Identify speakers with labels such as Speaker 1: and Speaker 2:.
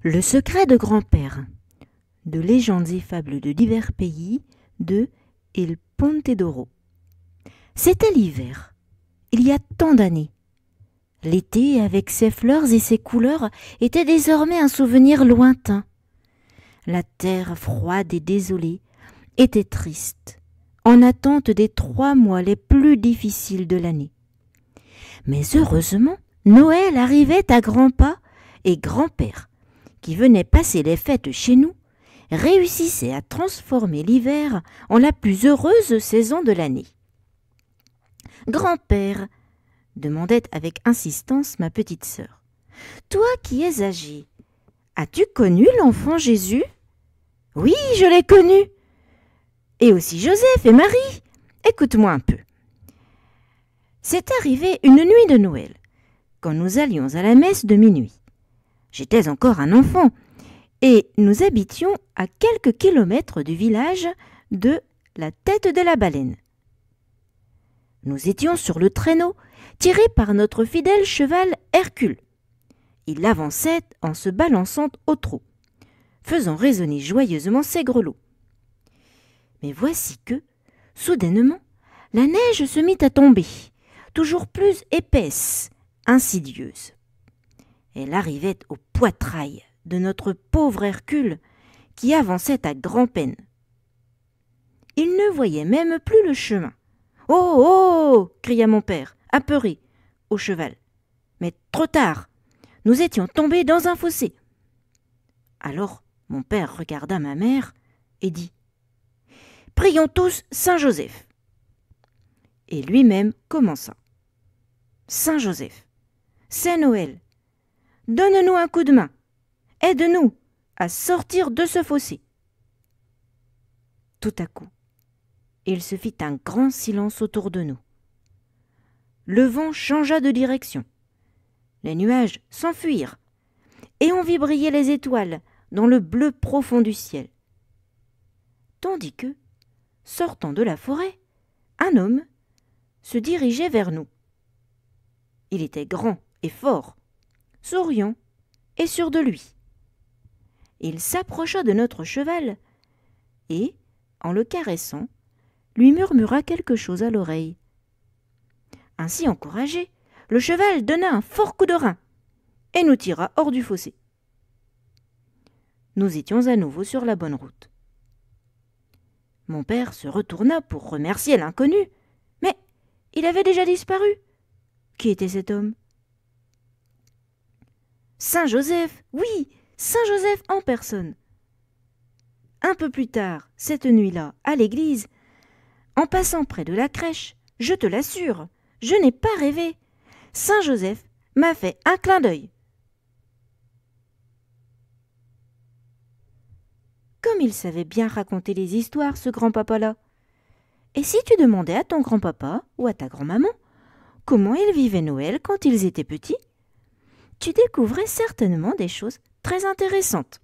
Speaker 1: Le secret de grand-père. De légendes et fables de divers pays de Il Ponte d'Oro. C'était l'hiver, il y a tant d'années. L'été, avec ses fleurs et ses couleurs, était désormais un souvenir lointain. La terre froide et désolée était triste, en attente des 3 mois les plus difficiles de l'année. Mais heureusement, Noël arrivait à grands pas et grand-père, qui venait passer les fêtes chez nous, réussissait à transformer l'hiver en la plus heureuse saison de l'année. « Grand-père », demandait avec insistance ma petite sœur, « toi qui es âgé, as-tu connu l'enfant Jésus ?»« Oui, je l'ai connu. Et aussi Joseph et Marie. Écoute-moi un peu. C'est arrivé une nuit de Noël, quand nous allions à la messe de minuit. J'étais encore un enfant, et nous habitions à quelques kilomètres du village de la Tête de la Baleine. Nous étions sur le traîneau, tiré par notre fidèle cheval Hercule. Il avançait en se balançant au trot, faisant résonner joyeusement ses grelots. Mais voici que, soudainement, la neige se mit à tomber, toujours plus épaisse, insidieuse. Elle arrivait au poitrail de notre pauvre Hercule, qui avançait à grand-peine. Il ne voyait même plus le chemin. « Oh, oh !» cria mon père, apeuré, au cheval. Mais trop tard, nous étions tombés dans un fossé. Alors mon père regarda ma mère et dit « Prions tous Saint Joseph !» Et lui-même commença. « Saint Joseph, c'est Noël. Donne-nous un coup de main. Aide-nous à sortir de ce fossé. » Tout à coup, il se fit un grand silence autour de nous. Le vent changea de direction. Les nuages s'enfuirent, et on vit briller les étoiles dans le bleu profond du ciel. Tandis que, sortant de la forêt, un homme se dirigeait vers nous. Il était grand et fort, souriant et sûr de lui. Il s'approcha de notre cheval et, en le caressant, lui murmura quelque chose à l'oreille. Ainsi encouragé, le cheval donna un fort coup de rein et nous tira hors du fossé. Nous étions à nouveau sur la bonne route. Mon père se retourna pour remercier l'inconnu, mais il avait déjà disparu. Qui était cet homme ? Saint Joseph, oui, Saint Joseph en personne. Un peu plus tard, cette nuit-là, à l'église, en passant près de la crèche, je te l'assure, je n'ai pas rêvé. Saint Joseph m'a fait un clin d'œil. Comme il savait bien raconter les histoires, ce grand-papa-là. Et si tu demandais à ton grand-papa ou à ta grand-maman comment ils vivaient Noël quand ils étaient petits, tu découvrais certainement des choses très intéressantes.